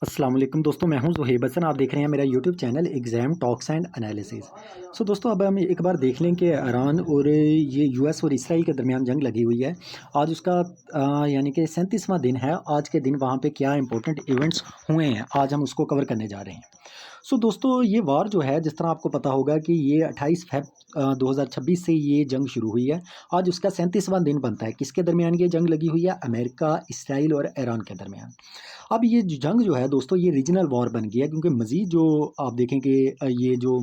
अस्सलाम वालेकुम दोस्तों, मैं हूं ज़ुहैब हसन। आप देख रहे हैं मेरा YouTube channel exam talks and analysis. दोस्तों, अब हम एक बार देख लें कि ईरान और ये यूएस और इसराइल के दरमियान जंग लगी हुई है। आज उसका यानी कि 37वां दिन है। आज के दिन वहाँ पे क्या इंपॉर्टेंट इवेंट्स हुए हैं, आज हम उसको कवर करने जा रहे हैं। दोस्तों, ये वार जो है, जिस तरह आपको पता होगा कि ये 28 फ़ेब 2026 से ये जंग शुरू हुई है। आज उसका 37वां दिन बनता है। किसके दरमियान ये जंग लगी हुई है? अमेरिका, इसराइल और ईरान के दरमियान। अब ये जंग जो है दोस्तों, ये रीजनल वॉर बन गया, क्योंकि मज़ीद जो आप देखें कि ये जो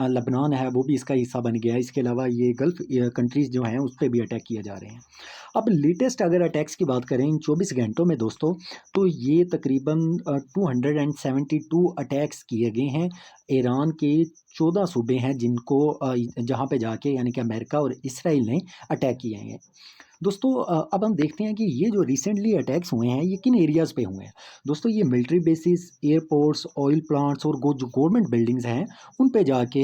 लेबनान है वो भी इसका हिस्सा बन गया है। इसके अलावा ये गल्फ़ कंट्रीज़ जो हैं उस पे भी अटैक किए जा रहे हैं। अब लेटेस्ट अगर अटैक्स की बात करें इन 24 घंटों में दोस्तों, तो ये तकरीबन 272 अटैक्स किए गए हैं। ईरान के 14 सूबे हैं जिनको जहाँ पे जाके यानी कि अमेरिका और इसराइल ने अटैक किए हैं। दोस्तों, अब हम देखते हैं कि ये जो रिसेंटली अटैक्स हुए हैं ये किन एरियाज़ पे हुए हैं। दोस्तों, ये military bases, airports, oil plants और जो गवर्नमेंट बिल्डिंग्स हैं उन पे जाके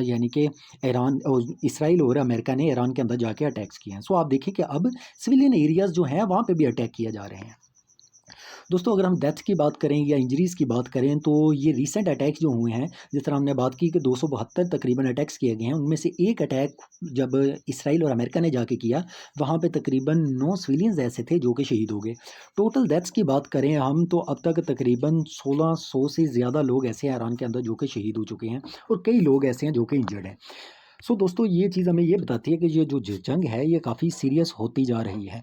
यानी कि ईरान और इसराइल और अमेरिका ने ईरान के अंदर जाके अटैक्स किए हैं। आप देखिए कि अब सिविलियन एरियाज़ जो हैं वहाँ पे भी अटैक किए जा रहे हैं। दोस्तों, अगर हम डेथ की बात करें या इंजरीज़ की बात करें, तो ये रीसेंट अटैक्स जो हुए हैं, जिस तरह हमने बात की कि 272 तकरीबन अटैक्स किए गए हैं, उनमें से एक अटैक जब इसराइल और अमेरिका ने जाके किया, वहाँ पे तकरीबन 9 सिविलियंस ऐसे थे जो कि शहीद हो गए। टोटल डेथ्स की बात करें हम, तो अब तक तकरीबन 1600 से ज़्यादा लोग ऐसे हैं ईरान के अंदर जो कि शहीद हो चुके हैं, और कई लोग ऐसे हैं जो कि इंजर्ड हैं। दोस्तों, ये चीज़ हमें ये बताती है कि ये जो जंग है ये काफ़ी सीरियस होती जा रही है।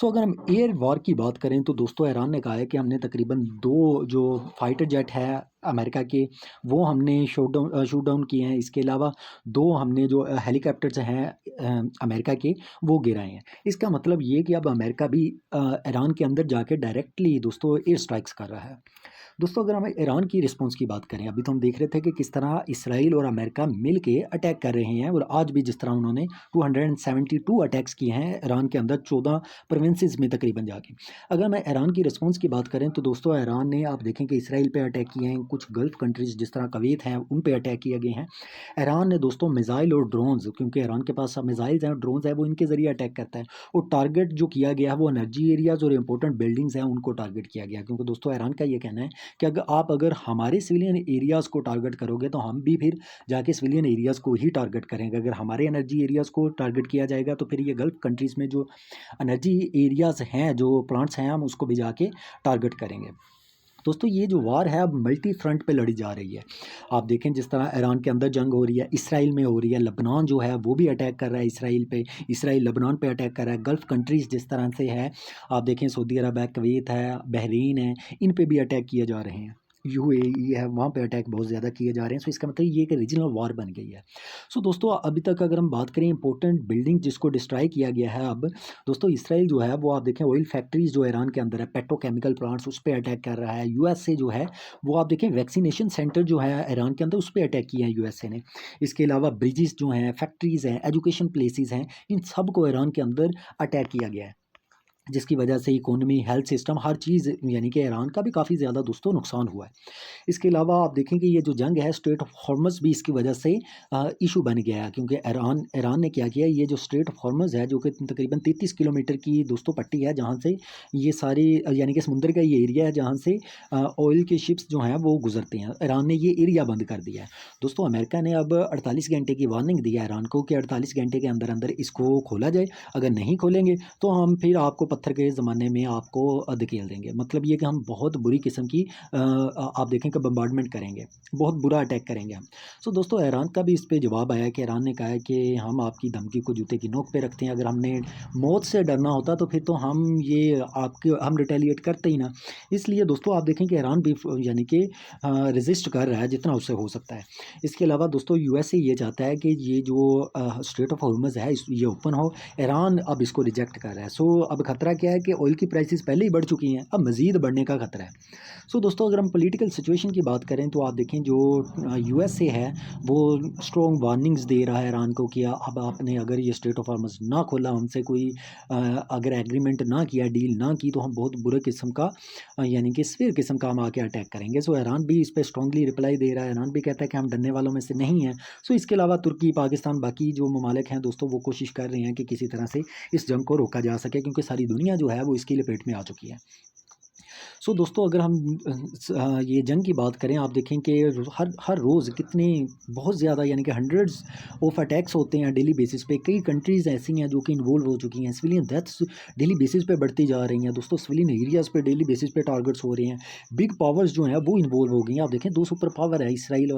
अगर हम एयर वॉर की बात करें, तो दोस्तों ईरान ने कहा है कि हमने तकरीबन 2 जो फाइटर जेट है अमेरिका के, वो हमने शूट डाउन किए हैं। इसके अलावा 2 हमने जो हेलीकॉप्टर्स हैं अमेरिका के, वो गिराए हैं। इसका मतलब ये कि अब अमेरिका भी ईरान के अंदर जाके डायरेक्टली दोस्तों एयर स्ट्राइक्स कर रहा है। दोस्तों, अगर हम ईरान की रिस्पॉन्स की बात करें, अभी तो हम देख रहे थे कि किस तरह इसराइल और अमेरिका मिल के अटैक कर रहे हैं, और आज भी जिस तरह उन्होंने 272 अटैक्स किए हैं ईरान के अंदर 14 प्रोविंसेस में तकरीबन जाके। अगर मैं ईरान की रिस्पॉन्स की बात करें, तो दोस्तों ईरान ने, आप देखें कि इसराइल पे अटैक किए हैं, कुछ गल्फ़ कंट्रीज़ जिस तरह कवैत हैं उन पे अटैक किए गए हैं। ईरान ने दोस्तों मिसाइल और ड्रोन्स, क्योंकि ईरान के पास मिसाइल्स हैं और ड्रोन्स हैं, वो इनके ज़रिए अटैक करता है। और टारगेट जो किया गया है वो एनर्जी एरियाज़ और इंपॉर्टेंट बिल्डिंग्स हैं, उनको टारगेट किया गया है। क्योंकि दोस्तों ईरान का ये कहना है कि अगर हमारे सिविलियन एरियाज़ को टारगेट करोगे, तो हम भी फिर जाके सिविलियन एरियाज़ को ही टारगेट करेंगे। अगर हमारे एनर्जी एरियाज़ को टारगेट किया जाएगा, तो फिर ये गल्फ़ कंट्रीज़ में जो एनर्जी एरियाज़ हैं, जो प्लांट्स हैं, हम उसको भी जाके टारगेट करेंगे। दोस्तों, ये जो वार है अब मल्टी फ्रंट पे लड़ी जा रही है। आप देखें जिस तरह ईरान के अंदर जंग हो रही है, इसराइल में हो रही है, लेबनान जो है वो भी अटैक कर रहा है इसराइल पे, इसराइल लेबनान पे अटैक कर रहा है। गल्फ़ कंट्रीज़ जिस तरह से है, आप देखें सऊदी अरब है, कुवैत है, बहरीन है, इन पे भी अटैक किए जा रहे हैं। यूएई है, वहाँ पे अटैक बहुत ज़्यादा किए जा रहे हैं। इसका मतलब ये कि रीजनल वॉर बन गई है। दोस्तों, अभी तक अगर हम बात करें इंपॉर्टेंट बिल्डिंग जिसको डिस्ट्रॉय किया गया है, अब दोस्तों इसराइल जो है वो आप देखें ऑयल फैक्ट्रीज़ जो ईरान के अंदर है, पेट्रोकेमिकल प्लांट्स, उस पे अटैक कर रहा है। यूएसए जो है वो आप देखें वैक्सीनेशन सेंटर जो है ईरान के अंदर, उस पे अटैक किए हैं यूएसए ने। इसके अलावा ब्रिजेस जो हैं, फैक्ट्रीज़ हैं, एजुकेशन प्लेसेस हैं, इन सब को ईरान के अंदर अटैक किया गया है। जिसकी वजह से इकोनॉमी, हेल्थ सिस्टम, हर चीज़ यानी कि ईरान का भी काफ़ी ज़्यादा दोस्तों नुकसान हुआ है। इसके अलावा आप देखें कि ये जो जंग है, स्ट्रेट ऑफ हॉर्मज़ भी इसकी वजह से इशू बन गया है, क्योंकि ईरान ईरान ने क्या किया, ये जो स्ट्रेट ऑफ हॉर्मज़ है जो कि तकरीबन 33 किलोमीटर की दोस्तों पट्टी है, जहाँ से ये सारी यानी कि समुंदर का ये एरिया है जहाँ से ऑयल के शिप्स जो हैं वो गुजरते हैं। ईरान ने ये एरिया बंद कर दिया है। दोस्तों, अमेरिका ने अब 48 घंटे की वार्निंग दी है ईरान को कि 48 घंटे के अंदर अंदर इसको खोला जाए। अगर नहीं खोलेंगे तो हम फिर आपको पत्थर के ज़माने में आपको धकेल देंगे। मतलब ये कि हम बहुत बुरी किस्म की आप देखें कि बम्बार्डमेंट करेंगे, बहुत बुरा अटैक करेंगे हम। दोस्तों, ईरान का भी इस पे जवाब आया कि ईरान ने कहा है कि हम आपकी धमकी को जूते की नोक पे रखते हैं। अगर हमने मौत से डरना होता तो फिर तो हम ये आपके हम रिटेलिएट करते ही ना। इसलिए दोस्तों, आप देखें कि ईरान भी यानी कि रेज़िस्ट कर रहा है जितना उससे हो सकता है। इसके अलावा दोस्तों, यूएसए ये चाहता है कि ये जो स्ट्रेट ऑफ हॉर्मज़ है ये ओपन हो। ईरान अब इसको रिजेक्ट कर रहा है। अब खतरा क्या है कि ऑयल की प्राइसेस पहले ही बढ़ चुकी हैं, अब मज़ीद बढ़ने का खतरा है। दोस्तों, अगर हम पॉलिटिकल सिचुएशन की बात करें, तो आप देखें जो यूएसए है वो स्ट्रॉन्ग वार्निंग्स दे रहा है ईरान को कि अब आपने अगर ये स्ट्रेट ऑफ हॉर्मज़ ना खोला, हमसे कोई अगर एग्रीमेंट ना किया, डील ना की, तो हम बहुत बुरे किस्म का यानी कि सीवियर किस्म का हम आके अटैक करेंगे। ईरान भी इस पे स्ट्रांगली रिप्लाई दे रहा है। ईरान भी कहता है कि हम डरने वालों में से नहीं हैं। इसके अलावा तुर्की, पाकिस्तान, बाकी जो ममालिक हैं दोस्तों, वो कोशिश कर रहे हैं कि किसी तरह से इस जंग को रोका जा सके, क्योंकि सारी दुनिया जो है वो इसकी लपेट में आ चुकी है। सो दोस्तों अगर हम ये जंग की बात करें, आप देखें कि हर हर रोज़ कितने बहुत ज़्यादा यानी कि हंड्रेड्स ऑफ अटैक्स होते हैं डेली बेसिस पे। कई कंट्रीज़ ऐसी हैं जो कि इन्वॉल्व हो चुकी हैं। सिविलियन डेथ्स डेली बेसिस पे बढ़ती जा रही हैं दोस्तों। सिविलियन एरियाज़ पे डेली बेसिस पे टारगेट्स हो रहे हैं। बिग पावर्स जो हैं वो इन्वॉल्व हो गई हैं। आप देखें 2 सुपर पावर है, इसराइल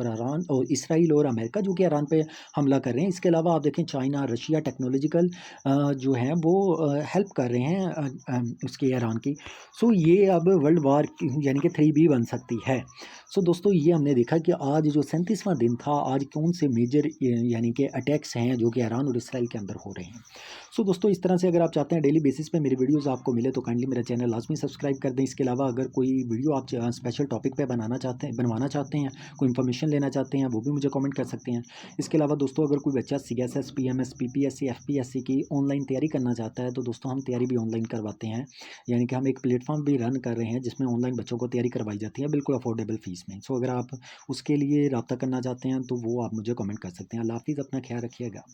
और अमेरिका, जो कि ईरान पे हमला कर रहे हैं। इसके अलावा आप देखें चाइना, रशिया टेक्नोलॉजिकल जो हैं वो हेल्प कर रहे हैं उसके ईरान की। सो ये अब वर्ल्ड वार यानी कि 3 भी बन सकती है। सो दोस्तों ये हमने देखा कि आज जो 37वां दिन था, आज कौन से मेजर यानी कि अटैक्स हैं जो कि ईरान और इसराइल के अंदर हो रहे हैं। सो दोस्तों इस तरह से अगर आप चाहते हैं डेली बेसिस पे मेरी वीडियोज़ आपको मिले तो काइंडली मेरा चैनल लाजमी सब्सक्राइब कर दें। इसके अलावा अगर कोई वीडियो आप स्पेशल टॉपिक पे बनवाना चाहते हैं, कोई इन्फॉर्मेशन लेना चाहते हैं, वो भी मुझे कमेंट कर सकते हैं। इसके अलावा दोस्तों अगर कोई बच्चा सीएसएस, पीएमएस, पीपीएससी, एफपीएससी की ऑनलाइन तैयारी करना चाहता है तो दोस्तों हम तैयारी भी ऑनलाइन करवाते हैं। यानी कि हम एक प्लेटफॉर्म भी रन कर रहे हैं जिसमें ऑनलाइन बच्चों को तैयारी करवाई जाती है बिल्कुल अफोर्डेबल फ़ीस में। सो अगर आप उसके लिए रब्ता करना चाहते हैं तो वो आप मुझे कमेंट कर सकते हैं। अल्लाह हाफ़िज़, अपना ख्याल रखिएगा।